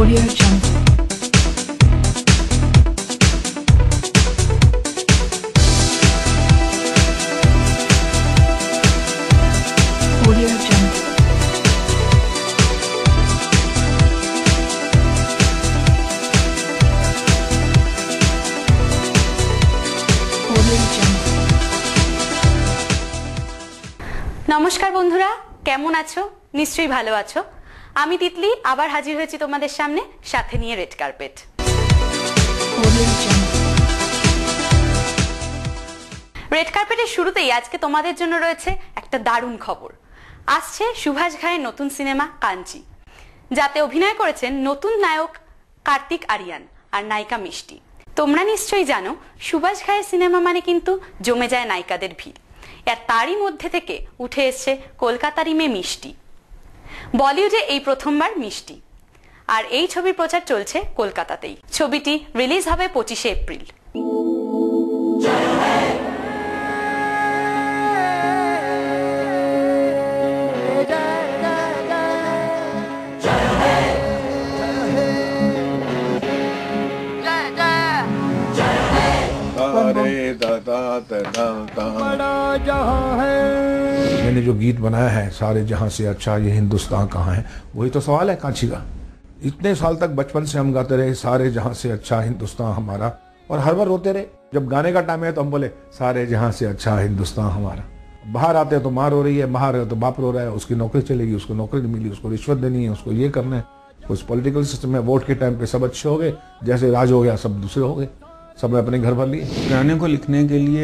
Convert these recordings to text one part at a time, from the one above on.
Audio Jungle. Audio Jungle. Audio Jungle. নমস্কার বন্ধুরা, কেমন আছো? নিশ্চয়ই ভালো আছো। আমি তিতলি আবার হাজির হয়েছি তোমাদের সামনে, সাথে নিয়ে রেড কার্পেট। রেড কার্পেটের শুরুতেই আজকে তোমাদের জন্য রয়েছে একটা দারুণ খবর। আসছে সুভাষ ঘায়ের নতুন সিনেমা কাঞ্চি, যাতে অভিনয় করেছেন নতুন নায়ক কার্তিক আরিয়ান আর নায়িকা মিষ্টি। তোমরা নিশ্চয়ই জানো সুভাষ ঘায়ের সিনেমা মানে কিন্তু জমে যায় নায়িকাদের ভিড়। আর তারই মধ্যে থেকে উঠে এসছে কলকাতারই মেয়ে মিষ্টি। বলিউডে এই প্রথমবার মিষ্টি, আর এই ছবির প্রচার চলছে কলকাতাতেই। ছবিটি রিলিজ হবে 25শে এপ্রিল। मैंने जो गीत बनाया है सारे जहां से अच्छा ये हिंदुस्तान कहाँ है, वही तो सवाल है कांची का। इतने साल तक बचपन से हम गाते रहे सारे जहां से अच्छा हिंदुस्तान हमारा, और हर बार रोते रहे। जब गाने का टाइम है तो हम बोले सारे जहां से अच्छा हिंदुस्तान हमारा। बाहर आते हैं तो मार हो रही है, बाहर तो बाप रो रहा है, उसकी नौकरी चलेगी, उसको नौकरी नहीं मिली, उसको रिश्वत देनी है, उसको ये करना है। उस पॉलिटिकल सिस्टम में वोट के टाइम पे सब अच्छे हो गए, जैसे राज हो गया सब दूसरे हो गए, सब अपने घर भर लिए। गाने को लिखने के लिए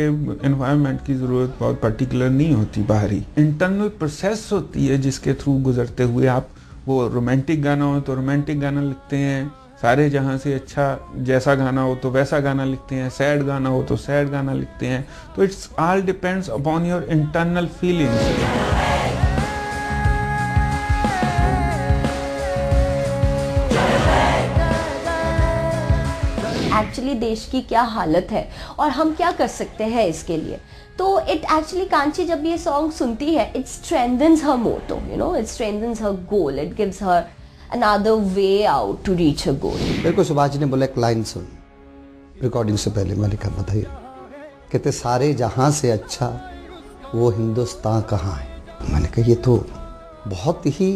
एनवायरनमेंट की ज़रूरत बहुत पर्टिकुलर नहीं होती, बाहरी इंटरनल प्रोसेस होती है जिसके थ्रू गुजरते हुए आप, वो रोमांटिक गाना हो तो रोमांटिक गाना लिखते हैं, सारे जहां से अच्छा जैसा गाना हो तो वैसा गाना लिखते हैं, सैड गाना हो तो सैड गाना लिखते हैं। तो it's all depends upon your internal feelings. Actually देश की क्या हालत है और हम क्या कर सकते हैं इसके लिए। तो इट एक्चुअली कांची जब ये सॉन्ग सुनती है, it strengthens her motto, you know, it strengthens her goal, it gives her another way out to reach a goal. मेरे को सुभाष जी ने बोला एक लाइन सुन, रिकॉर्डिंग से पहले मैंने कहा बताइए, कहते सारे जहां से अच्छा वो हिंदुस्तान कहाँ है। मैंने कहा ये तो बहुत ही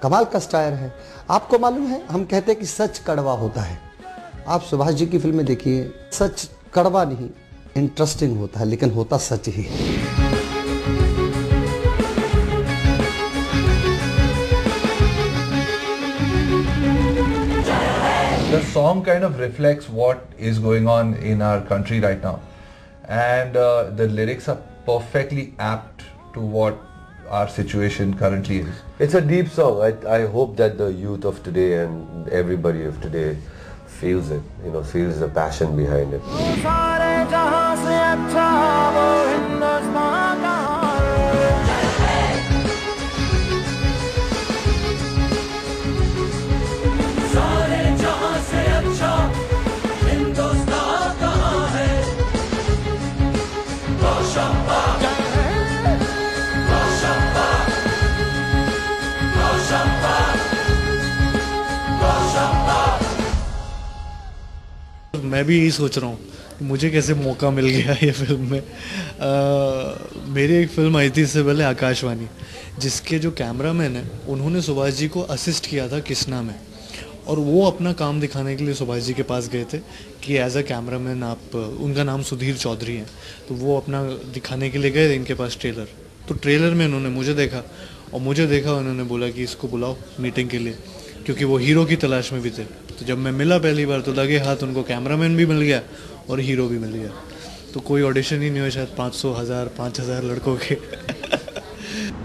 कमाल का स्टायर है। आपको मालूम है हम कहते हैं कि सच कड़वा होता है, आप सुभाष जी की फिल्में देखिए, सच कड़वा नहीं इंटरेस्टिंग होता है, लेकिन होता सच ही है। The song kind of reflects what is going on in our country right now, and the lyrics are perfectly apt to what our situation currently is. It's a deep song. I hope that the youth of today and everybody of today feels it, you know, feels the passion behind it. मैं भी यही सोच रहा हूँ कि मुझे कैसे मौका मिल गया ये फिल्म में। मेरी एक फिल्म आई थी इससे पहले, आकाशवाणी, जिसके जो कैमरामैन हैं उन्होंने सुभाष जी को असिस्ट किया था किसना में, और वो अपना काम दिखाने के लिए सुभाष जी के पास गए थे कि एज अ कैमरामैन आप, उनका नाम सुधीर चौधरी है, तो वो अपना दिखाने के लिए गए इनके पास ट्रेलर। तो ट्रेलर में उन्होंने मुझे देखा, और मुझे देखा उन्होंने बोला कि इसको बुलाओ मीटिंग के लिए, क्योंकि वो हीरो की तलाश में भी थे। तो जब मैं मिला पहली बार तो लगे हाथ उनको कैमरामैन भी मिल गया और हीरो भी मिल गया। तो कोई ऑडिशन ही नहीं हुआ शायद 500, 1000, 5000 लड़कों के।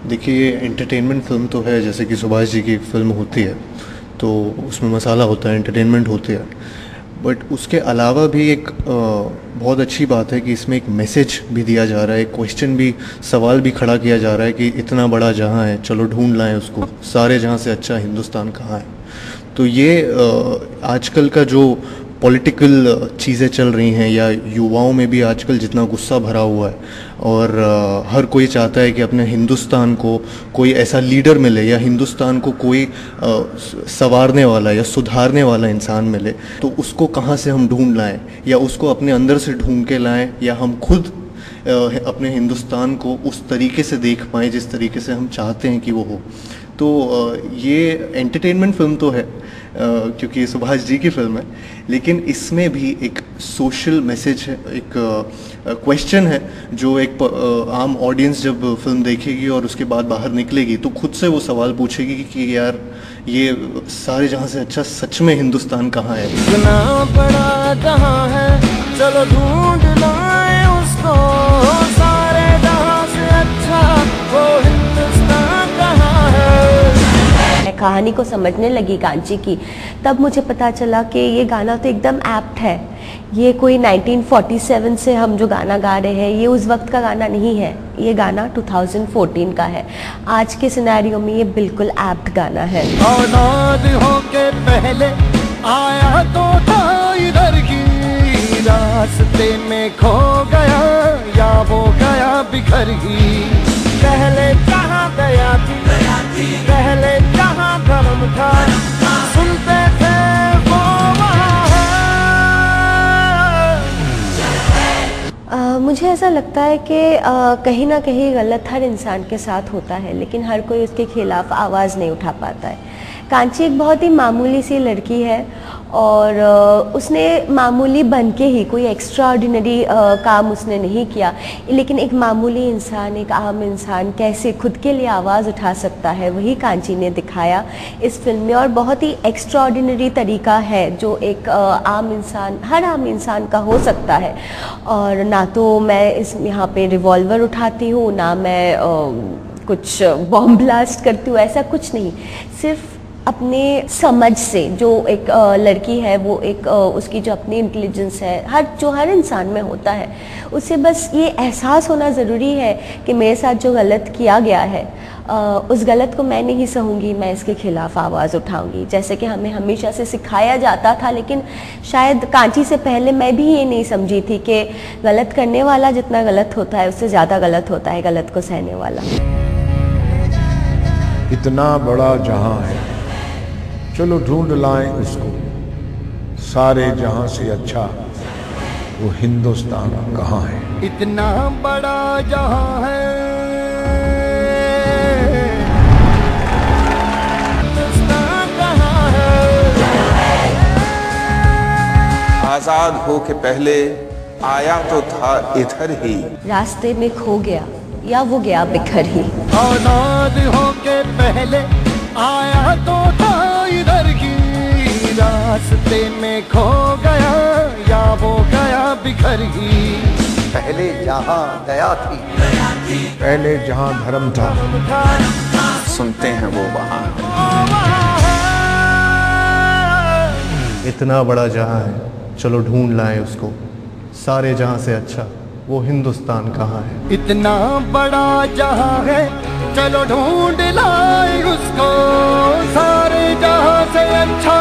देखिए ये एंटरटेनमेंट फिल्म तो है, जैसे कि सुभाष जी की फिल्म होती है तो उसमें मसाला होता है, एंटरटेनमेंट होती है, बट उसके अलावा भी एक बहुत अच्छी बात है कि इसमें एक मैसेज भी दिया जा रहा है, एक क्वेश्चन भी, सवाल भी खड़ा किया जा रहा है कि इतना बड़ा जहां है चलो ढूंढ लाएं उसको, सारे जहां से अच्छा हिंदुस्तान कहाँ है। तो ये आजकल का जो पॉलिटिकल चीज़ें चल रही हैं या युवाओं में भी आजकल जितना गुस्सा भरा हुआ है और हर कोई चाहता है कि अपने हिंदुस्तान को कोई ऐसा लीडर मिले या हिंदुस्तान को कोई संवारने वाला या सुधारने वाला इंसान मिले, तो उसको कहाँ से हम ढूंढ लाएं या उसको अपने अंदर से ढूंढ के लाएं या हम खुद अपने हिंदुस्तान को उस तरीके से देख पाएँ जिस तरीके से हम चाहते हैं कि वो हो। तो ये एंटरटेनमेंट फिल्म तो है क्योंकि ये सुभाष जी की फिल्म है, लेकिन इसमें भी एक सोशल मैसेज है, एक क्वेश्चन है जो एक आम ऑडियंस जब फिल्म देखेगी और उसके बाद बाहर निकलेगी तो खुद से वो सवाल पूछेगी कि यार ये सारे जहाँ से अच्छा सच में हिंदुस्तान कहाँ है। इतना बड़ा जहाँ है चलो ढूंढ लाए उसको, सारे जहाँ से अच्छा वो हिंदुस्तान कहाँ है। कहानी को समझने लगी कांची की, तब मुझे पता चला कि ये गाना तो एकदम एप्ट है। ये कोई 1947 से हम जो गाना गा रहे हैं ये उस वक्त का गाना नहीं है, ये गाना 2014 का है। आज के सिनेरियो में ये बिल्कुल एप्ट गाना है। आजाद होके पहले आया तो था इधर की, रास्ते में खो गया या वो गया बिखर ही। पहले जहाँ गया थी पहले जहाँ धर्म था, सुनते थे वो वहाँ है। मुझे ऐसा लगता है कि कहीं ना कहीं गलत हर इंसान के साथ होता है, लेकिन हर कोई उसके खिलाफ आवाज़ नहीं उठा पाता है। कांची एक बहुत ही मामूली सी लड़की है और उसने मामूली बन के ही कोई एक्स्ट्रा ऑर्डिनरी काम उसने नहीं किया, लेकिन एक मामूली इंसान, एक आम इंसान कैसे खुद के लिए आवाज़ उठा सकता है, वही कांची ने दिखाया इस फिल्म में। और बहुत ही एक्स्ट्रा ऑर्डिनरी तरीका है जो एक आम इंसान, हर आम इंसान का हो सकता है। और ना तो मैं इस यहाँ पे रिवॉल्वर उठाती हूँ, ना मैं कुछ बॉम्ब ब्लास्ट करती हूँ, ऐसा कुछ नहीं। सिर्फ अपने समझ से जो एक लड़की है वो एक उसकी जो अपनी इंटेलिजेंस है, हर इंसान में होता है, उसे बस ये एहसास होना ज़रूरी है कि मेरे साथ जो गलत किया गया है उस गलत को मैं नहीं सहूँगी, मैं इसके खिलाफ आवाज़ उठाऊँगी, जैसे कि हमें हमेशा से सिखाया जाता था। लेकिन शायद कांची से पहले मैं भी ये नहीं समझी थी कि गलत करने वाला जितना गलत होता है उससे ज़्यादा गलत होता है गलत को सहने वाला। इतना बड़ा जहां है चलो ढूंढ लाएं उसको, सारे जहां से अच्छा वो हिंदुस्तान कहाँ है। इतना बड़ा जहां है हिंदुस्तान कहाँ है। आजाद हो के पहले आया तो था इधर ही, रास्ते में खो गया या वो गया बिखर ही। आजाद हो के पहले आया तो था इधर की, रास्ते में खो गया या वो गया बिखर ही। पहले जहाँ दया थी पहले जहां धर्म था, सुनते हैं वो वहाँ। इतना बड़ा जहाँ है चलो ढूंढ लाएं उसको, सारे जहाँ से अच्छा वो हिंदुस्तान कहाँ है। इतना बड़ा जहां है चलो ढूंढ लाए उसको, सारे जहां से अच्छा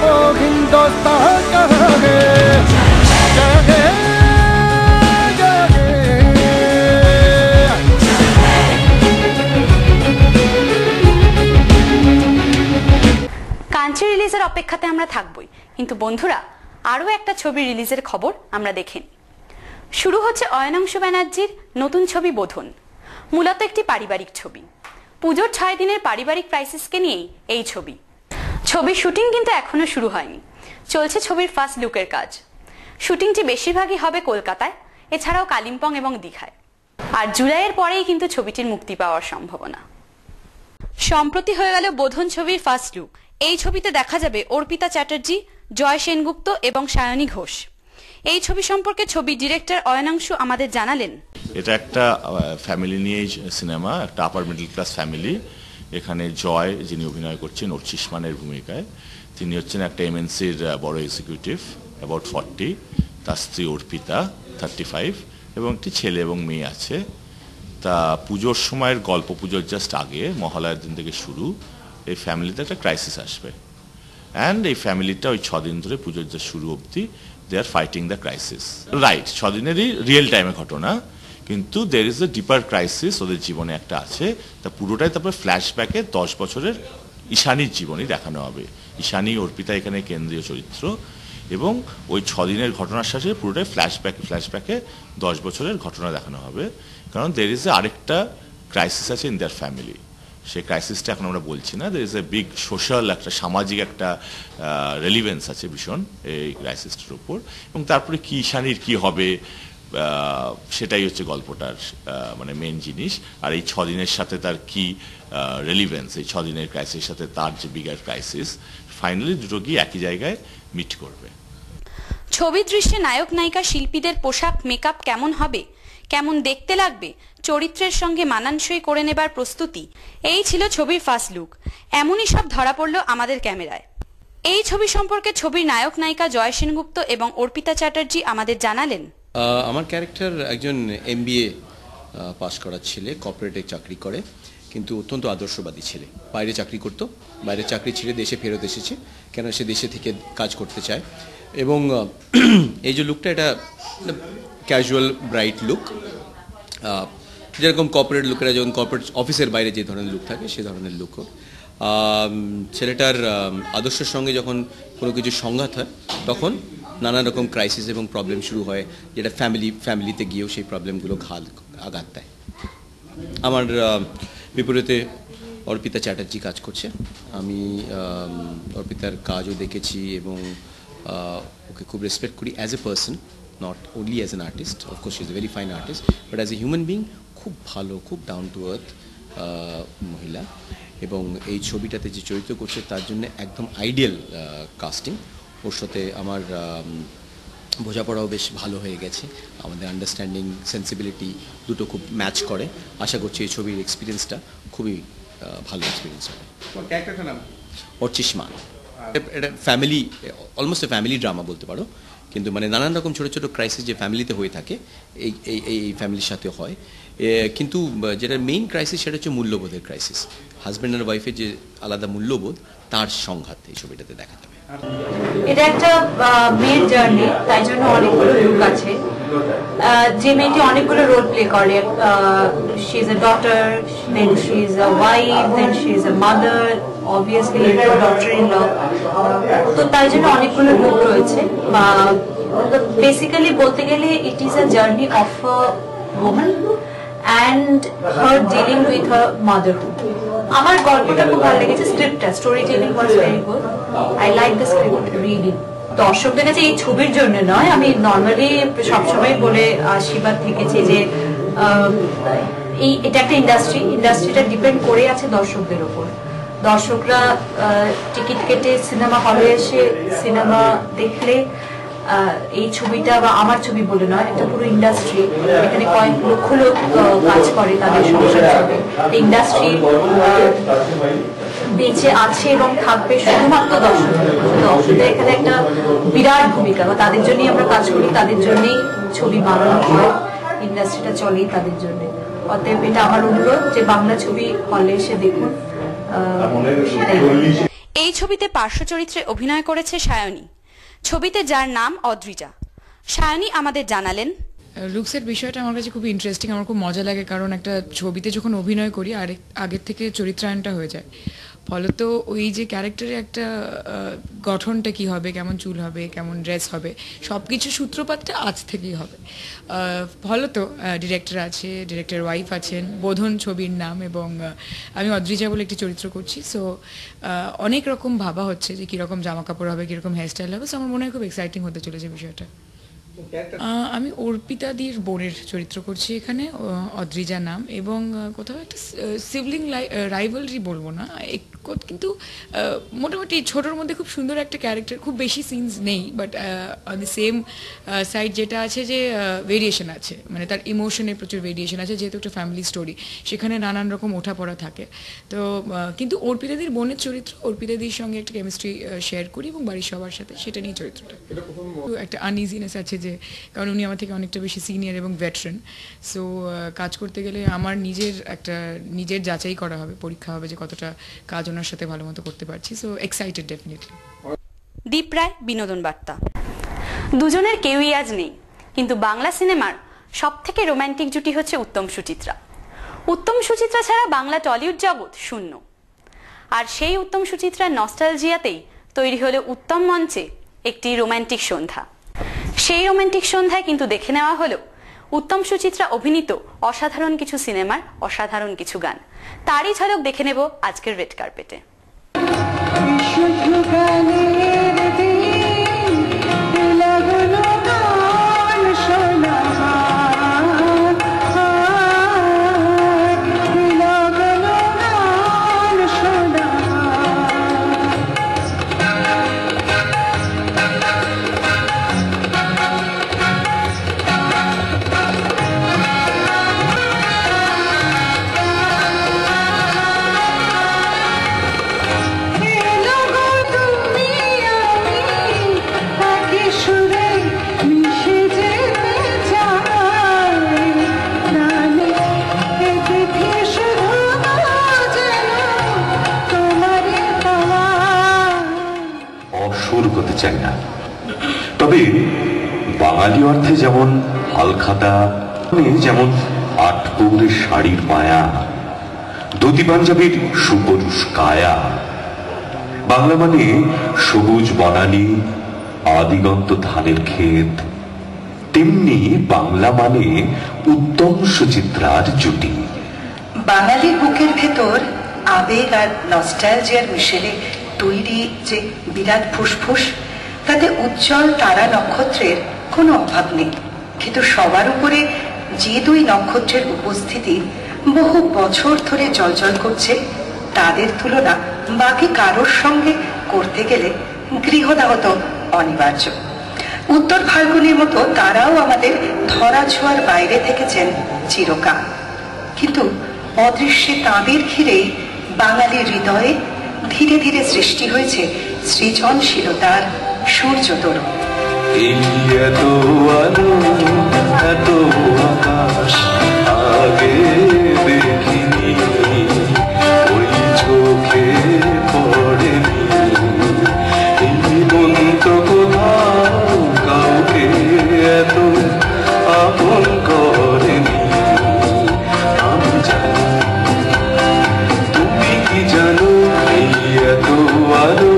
वो हिंदुस्तान कहाँ है। जगे, जगे। কাঞ্চি রিলিজের অপেক্ষাতে আমরা থাকবই, কিন্তু বন্ধুরা আরও একটা ছবি রিলিজের খবর আমরা দেখে নিই। শুরু হচ্ছে অয়নাংশু ব্যানার্জির নতুন ছবি বোধন। মূলত একটি পারিবারিক ছবি। পুজোর 6 দিনের পারিবারিক ক্রাইসিসকে নিয়েই এই ছবি। ছবির শুটিং কিন্তু এখনো শুরু হয়নি, চলছে ছবির ফার্স্ট লুকের কাজ। শুটিংটি বেশিরভাগই হবে কলকাতায়, এছাড়াও কালিম্পং এবং দীঘায়। আর জুলাইয়ের পরেই কিন্তু ছবিটির মুক্তি পাওয়ার সম্ভাবনা। সম্প্রতি হয়ে গেল বোধন ছবির ফার্স্ট লুক। এই ছবিতে দেখা যাবে অর্পিতা চ্যাটার্জি, জয় সেনগুপ্ত এবং সায়নী ঘোষ। এই ছবি সম্পর্কে ছবি ডিরেক্টর অয়নাংশু আমাদের জানালেন, এটা একটা ফ্যামিলি নিয়ে সিনেমা, একটা আপার মিডল ক্লাস ফ্যামিলি। এখানে জয় যিনি অভিনয় করছেন ওরচিশমানের ভূমিকায়, তিনি হচ্ছেন একটা এমএনসির বড় এক্সিকিউটিভ, অ্যাবাউট 40, তার স্ত্রী অর্পিতা 35 এবং একটি ছেলে এবং মেয়ে আছে। তা পুজোর সময়ের গল্প, পুজোর জাস্ট আগে মহালয়ার দিন থেকে শুরু, এই ফ্যামিলিতে একটা ক্রাইসিস আসবে। অ্যান্ড এই ফ্যামিলিটা ওই 6 দিন ধরে পুজোর যে শুরু অবধি দে আর ফাইটিং দ্য ক্রাইসিস। রাইট, 6 দিনেরই রিয়েল টাইমে ঘটনা, কিন্তু দের ইজ এ ডিপার ক্রাইসিস ওদের জীবনে একটা আছে। তা পুরোটাই তারপরে ফ্ল্যাশব্যাকে 10 বছরের ঈশানীর জীবনী দেখানো হবে। ঈশানী অর্পিতা এখানে কেন্দ্রীয় চরিত্র, এবং ওই 6 দিনের ঘটনার সাথে পুরোটাই ফ্ল্যাশব্যাকে 10 বছরের ঘটনা দেখানো হবে। কারণ দের ইজ এ আরেকটা ক্রাইসিস আছে ইন দেয়ার ফ্যামিলি। সেই ক্রাইসিসটা এখন আমরা বলছি না, there is a big social একটা সামাজিক একটা রেলিভেন্স আছে ভীষণ এই ক্রাইসিসটার উপর। এবং তারপরে কি ঈশানীর কি হবে সেটাই হচ্ছে গল্পটার মানে মেন জিনিস। আর এই 6 দিনের সাথে তার কি রেলিভেন্স, এই 6 দিনের ক্রাইসিসের সাথে তার যে বিগার ক্রাইসিস, ফাইনালি দুটো গিয়ে একই জায়গায় মিট করবে। ছবির দৃশ্যে নায়ক নায়িকা শিল্পীদের পোশাক মেকআপ কেমন হবে, কেমন দেখতে লাগবে, চরিত্রের সঙ্গে মানানসই করে নেবার প্রস্তুতি, এই ছিল ছবির ফার্স্ট লুক। এমনই সব ধরা পড়ল আমাদের ক্যামেরায়। এই ছবি সম্পর্কে ছবির নায়ক নায়িকা জয় সেনগুপ্ত এবং অর্পিতা চ্যাটার্জি আমাদের জানালেন। আমার ক্যারেক্টার একজন MBA পাস করা ছেলে, কর্পোরেটে চাকরি করে, কিন্তু অত্যন্ত আদর্শবাদী ছেলে। বাইরে চাকরি করতো, বাইরে চাকরি ছেড়ে দেশে ফেরত এসেছে, কেন সে দেশে থেকে কাজ করতে চায়। এবং এই যে লুকটা, এটা ক্যাজুয়াল ব্রাইট লুক, যেরকম কর্পোরেট লুকেরা যেমন কর্পোরেট অফিসের বাইরে যে ধরনের লুক থাকে সে ধরনের লুকও। ছেলেটার আদর্শের সঙ্গে যখন কোনো কিছু সংঘাত হয় তখন নানা রকম ক্রাইসিস এবং প্রবলেম শুরু হয়, যেটা ফ্যামিলিতে গিয়েও সেই প্রবলেমগুলো আঘাত দেয়। আমার বিপরীতে অর্পিতা চ্যাটার্জি কাজ করছে। আমি অর্পিতার কাজও দেখেছি এবং ওকে খুব রেসপেক্ট করি as a person, not only as an artist. Of course she is a very fine artist, but as a human being খুব ভালো, খুব ডাউন টু আর্থ মহিলা। এবং এই ছবিটাতে যে চরিত্র করছে তার জন্য একদম আইডিয়াল কাস্টিং। ওর সাথে আমার বোঝাপড়াও বেশ ভালো হয়ে গেছে, আমাদের আন্ডারস্ট্যান্ডিং, সেন্সিবিলিটি দুটো খুব ম্যাচ করে। আশা করছি এই ছবির এক্সপিরিয়েন্সটা খুবই ভালো এক্সপিরিয়েন্স হবে। অর্চিষ্মান এটা ফ্যামিলি, অলমোস্ট এ ফ্যামিলি ড্রামা বলতে পারো, কিন্তু মানে নানান রকম ছোটো ছোটো ক্রাইসিস যে ফ্যামিলিতে হয়ে থাকে এই ফ্যামিলির সাথে হয়। কিন্তু যেটা মেইন ক্রাইসিস সেটা হচ্ছে মূল্যবোধের ক্রাইসিস। হাজব্যান্ড আর ওয়াইফের যে আলাদা মূল্যবোধ, তার সংঘাত এই ছবিটাতে দেখা যাবে। এটা একটা মেয়ের জার্নি, তাই জন্য অনেকগুলো লুক আছে। যে মেয়েটি অনেকগুলো রোল প্লে করে, she is a daughter, then she is a wife, then she is a mother, obviously daughter in law. তো তাই জন্য অনেকগুলো লুক রয়েছে। বেসিক্যালি বলতে গেলে it is a journey of a woman and her dealing with her motherhood. আমার গল্পটা খুব ভালো লেগেছে, স্ক্রিপ্টটা, storytelling was very good. I like the script reading. দর্শকদের কাছে এই ছবির জন্য নয়, আমি নর্মালি সবসময় বলে আশীর্বাদ থেকেছি যে এটা একটা ইন্ডাস্ট্রিটা ডিপেন্ড করে আছে দর্শকদের উপর। দর্শকরা টিকিট কেটে সিনেমা হলে এসে সিনেমা দেখলে এই ছবিটা বা আমার ছবি বলে নয়, একটা পুরো ইন্ডাস্ট্রি, এখানে কয়েক লক্ষ লোক কাজ করে তাদের সংসার চলে। ইন্ডাস্ট্রি বেঁচে আছে এবং থাকবে শুধুমাত্র দর্শকদের এখানে একটা বিরাট ভূমিকা, বা তাদের জন্যই আমরা কাজ করি, তাদের জন্যই ছবি বানানো হয়, ইন্ডাস্ট্রিটা চলেই তাদের জন্য। অতএব এটা আমার অনুরোধ যে বাংলা ছবি হলে এসে দেখুন। এই ছবিতে পার্শ্ব চরিত্রে অভিনয় করেছে সায়নী, ছবিতে যার নাম অদ্রিজা। সায়নী আমাদের জানালেন, লুকসের বিষয়টা আমার কাছে খুব ইন্টারেস্টিং, আমার খুব মজা লাগে, কারণ একটা ছবিতে যখন অভিনয় করি আগের থেকে চরিত্রায়নটা হয়ে যায়, ফলত ওই যে ক্যারেক্টারে একটা গঠনটা কি হবে, কেমন চুল হবে, কেমন ড্রেস হবে, সব কিছু সূত্রপাতটা আজ থেকেই হবে। ফলত ডিরেক্টর আছে, ডিরেক্টর ওয়াইফ আছেন, বোধন ছবির নাম, এবং আমি অদ্রিজা বলে একটি চরিত্র করছি। সো অনেক রকম ভাবা হচ্ছে যে কীরকম জামা কাপড় হবে, কীরকম হেয়ারস্টাইল হবে। সো আমার মনে হয় খুব এক্সাইটিং হতে চলেছে বিষয়টা। আমি অর্পিতাদির বোনের চরিত্র করছি এখানে, অদ্রিজা নাম, এবং কোথাও একটা সিবলিং রাইভালরি বলবো না, কিন্তু মোটামুটি ছোটোর মধ্যে খুব সুন্দর একটা ক্যারেক্টার। খুব বেশি সিনস নেই, but on the same side যেটা আছে যে ভেরিয়েশন আছে, মানে তার ইমোশনের প্রচুর ভেরিয়েশন আছে, যেহেতু একটা ফ্যামিলি স্টোরি, সেখানে নানান রকম ওঠাপড়া থাকে। তো কিন্তু অর্পিতাদির বোনের চরিত্র, অর্পিতাদির সঙ্গে একটা কেমিস্ট্রি শেয়ার করি এবং বাড়ির সবার সাথে, সেটা নিয়ে চরিত্রটা। একটা আনইজিনেস আছে যে, কারণ উনি আমার থেকে অনেকটা বেশি সিনিয়র এবং ভেটারেন। সো কাজ করতে গেলে আমার নিজের যাচাই করা হবে, পরীক্ষা হবে যে কতটা কাজ ওনার ওনার সাথে ভালো মতো করতে পারছি, সো এক্সাইটেড ডেফিনেটলি। দীপ রায়, বিনোদন বার্তা। দুজনের কেউই আজ নেই, কিন্তু বাংলা সিনেমার সব থেকে রোম্যান্টিক জুটি হচ্ছে উত্তম সুচিত্রা। উত্তম সুচিত্রা ছাড়া বাংলা টলিউড জগৎ শূন্য। আর সেই উত্তম সুচিত্রার নস্টালজিয়াতেই তৈরি হলো উত্তম মঞ্চে একটি রোম্যান্টিক সন্ধ্যা। সেই রোম্যান্টিক সন্ধ্যায় কিন্তু দেখে নেওয়া হলো উত্তম সুচিত্রা অভিনীত অসাধারণ কিছু সিনেমার অসাধারণ কিছু গান। তারই ঝলক দেখে নেব আজকের রেড কার্পেটে। চাই না, তবে বাঙালি অর্থে যেমন হালখাতা, যেমন আটপৌরের শাড়ির মায়া, ধুতি পাঞ্জাবির সুপুরুষ কায়া, বাংলা মানে সবুজ বনানী, আদিগন্ত ধানের ক্ষেত, তেমনি বাংলা মানে উত্তম সুচিত্রার জুটি। বাঙালির বুকের ভেতর আবেগ আর নস্টালজিয়ার মিশেলে তৈরি যে বিরাট ফুসফুস, তাতে উজ্জ্বল তারা নক্ষত্রের কোনো অভাব নেই। কিন্তু সবার উপরে যে দুই নক্ষত্রের উপস্থিতি বহু বছর ধরে জ্বলজ্বল করছে, তাদের তুলনা বাকি কারোর সঙ্গে করতে গেলে গৃহদাহ তো অনিবার্য। উত্তর ফাল্গুনের মতো তারাও আমাদের ধরা ছোঁয়ার বাইরে থেকেছেন চিরকাল, কিন্তু অদৃশ্যে তাঁদের ঘিরেই বাঙালির হৃদয়ে ধীরে ধীরে সৃষ্টি হয়েছে সৃজনশীলতার সূর্য তরুণ। এত আলো এত আকাশ আগে দেখিনি, ওই চোখে পড়েনি, এই বন্ত কোথাও কাউকে এত আপন করেনি। আমি জানি তুমি কি জানো, এই এত আলো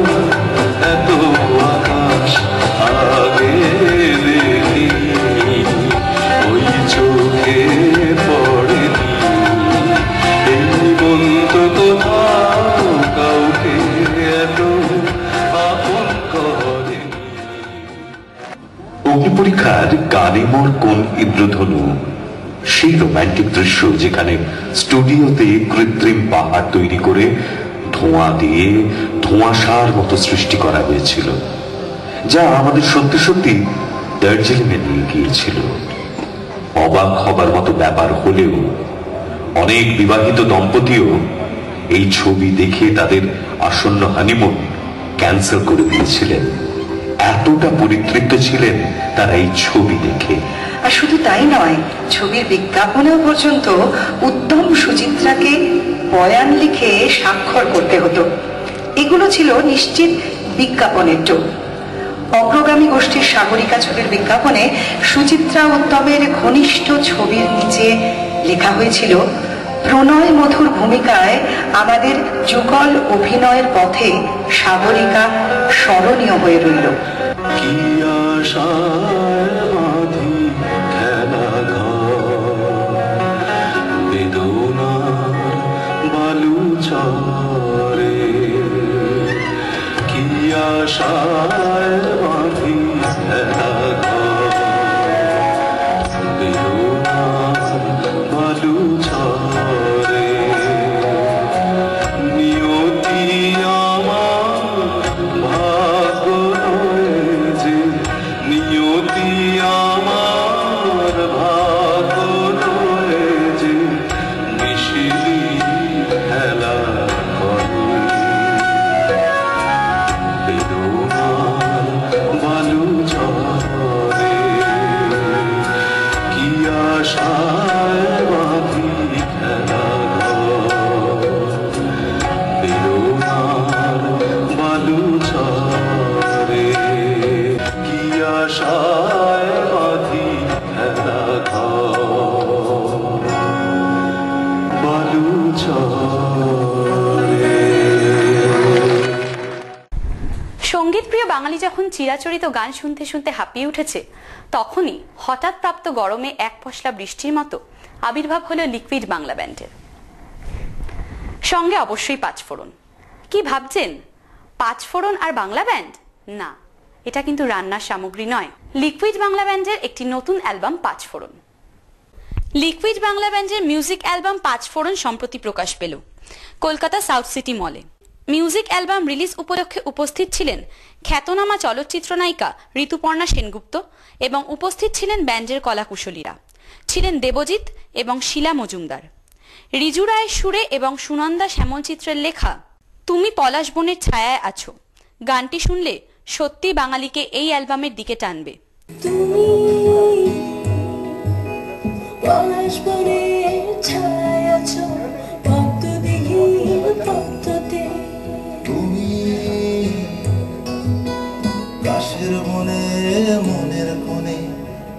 এত আকাশ আগে দেখিনি, ওই চোখে পড়েনি, এই বন্ত কোথাও কাউকে এত আপন করেনি। অগ্নিপরীক্ষার গানে মোর কোন ইন্দ্রধনু, সেই রোম্যান্টিক দৃশ্য যেখানে স্টুডিওতে কৃত্রিম পাহাড় তৈরি করে ধোঁয়া দিয়ে ধোঁয়াশার মতো সৃষ্টি করা হয়েছিল, যা আমাদের সত্যি সত্যি দার্জিলিংয়ে নিয়ে গিয়েছিল। অবাক হবার মতো ব্যাপার হলেও অনেক বিবাহিত দম্পতিও এই ছবি দেখে তাদের আসন্ন হানিমুন ক্যান্সেল করে দিয়েছিলেন। এতটা পরিতৃপ্ত ছিলেন তারা এই ছবি দেখে। আর শুধু তাই নয়, ছবির বিজ্ঞাপনেও পর্যন্ত উত্তম সুচিত্রাকে বয়ান লিখে স্বাক্ষর করতে হতো। এগুলো ছিল নিশ্চিত বিজ্ঞাপনের টোপ। অগ্রগামী গোষ্ঠীর সাগরিকা ছবির বিজ্ঞাপনে সুচিত্রা উত্তমের ঘনিষ্ঠ ছবির নিচে লেখা হয়েছিল, প্রণয় মধুর ভূমিকায় আমাদের যুগল অভিনয়ের পথে সাগরিকা স্মরণীয় হয়ে রইল। কি আশায় বাঁধি খেলা ঘর, বেদনার বালু চরে, কি আশায় বাঁধি খেলা ঘর, বেদনার বালু চরে, নিয়তি আমার ভাগ্য নয় যে, নিয়তি আমার ভাগ্য নয় যে, মিশিলি খেলা করে, বেদনার প্রিয় বাঙালি যখন চিরাচরিত গান শুনতে শুনতে হাঁপিয়ে উঠেছে, তখনই হঠাৎ প্রাপ্ত গরমে এক পশলা বৃষ্টির মতো আবির্ভাব হলো লিকুইড বাংলা ব্যান্ডের। সঙ্গে অবশ্যই পাঁচফোড়ন। কি ভাবছেন, পাঁচফোড়ন আর বাংলা ব্যান্ড? না, এটা কিন্তু রান্নার সামগ্রী নয়। লিকুইড বাংলা ব্যান্ডের একটি নতুন অ্যালবাম পাঁচফোড়ন। লিকুইড বাংলা ব্যান্ডের মিউজিক অ্যালবাম পাঁচফোড়ন সম্প্রতি প্রকাশ পেল কলকাতা সাউথ সিটি মলে। মিউজিক অ্যালবাম রিলিজ উপলক্ষে উপস্থিত ছিলেন খ্যাতনামা চলচ্চিত্র নায়িকা ঋতুপর্ণা সেনগুপ্ত এবং উপস্থিত ছিলেন ব্যান্ডের কলাকুশলীরা, ছিলেন দেবজিৎ এবং শিলা মজুমদার। রিজু রায়ের সুরে এবং সুনন্দা শ্যামল চিত্রের লেখা তুমি পলাশ বনের ছায়ায় আছো গানটি শুনলে সত্যি বাঙালিকে এই অ্যালবামের দিকে টানবে। গাছের বনে মনের কোণে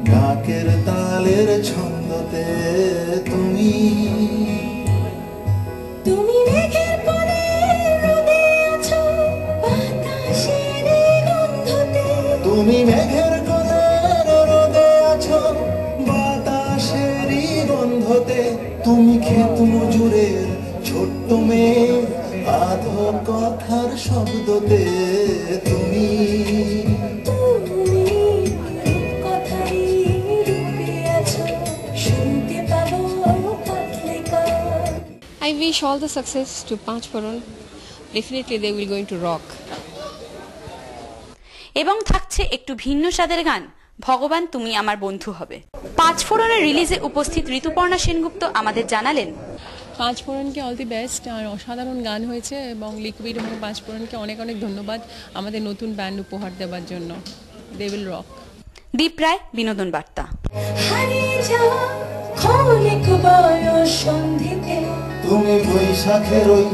ঢাকের তালের ছন্দতে তুমি তুমি মেঘের কোণে রোদে আছো বাতাসের গন্ধতে তুমি মেঘের কোণে রোদে আছো বাতাসের গন্ধতে তুমি ক্ষেত মজুরের ছোট্ট মেয়ে আধো কথার শব্দতে তুমি I wish all the success to Panchforan. Definitely they will going to rock. এবং থাকছে একটু ভিন্ন স্বাদের গান ভগবান তুমি আমার বন্ধু হবে। পাঁচফোড়নের রিলিজে উপস্থিত ঋতুপর্ণা সেনগুপ্ত আমাদের জানালেন, পাঁচফোড়নকে অল দি বেস্ট, আর অসাধারণ গান হয়েছে এবং লিকুইড এবং পাঁচফোড়নকে অনেক অনেক ধন্যবাদ আমাদের নতুন ব্যান্ড উপহার দেওয়ার জন্য। They will rock. দীপ রায়, বিনোদন বার্তা। তুমি বৈশাখের ওই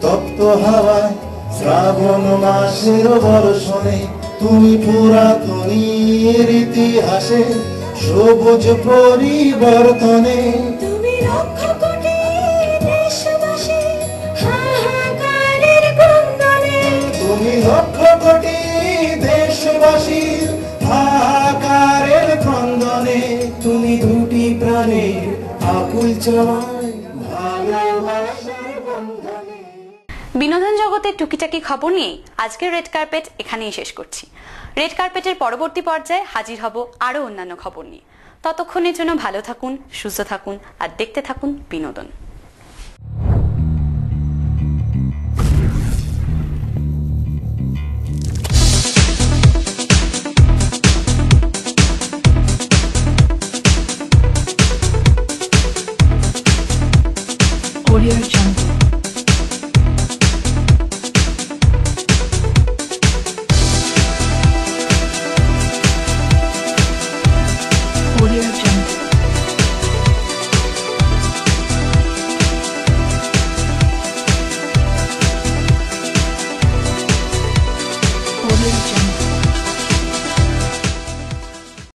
তপ্ত হাওয়ায় শ্রাবণ মাসের বর্ষণে তুমি পুরাতনীর ইতিহাসে সবুজ পরিবর্তনে তুমি লক্ষ কোটি দেশবাসী হাহাকারের ক্রন্দনে তুমি লক্ষ কোটি দেশবাসীর হাহাকারের ক্রন্দনে তুমি দুটি প্রাণের আকুল চাওয়ায় ভালোবাসার বন্ধনে। বিনোদন জগতের টুকিটাকি খবর নিয়ে আজকের রেড কার্পেট এখানেই শেষ করছি। রেড কার্পেটের পরবর্তী পর্যায়ে হাজির হব আরো অন্যান্য খবর নিয়ে। ততক্ষণের জন্য ভালো থাকুন, সুস্থ থাকুন আর দেখতে থাকুন বিনোদন। Audio Jungle.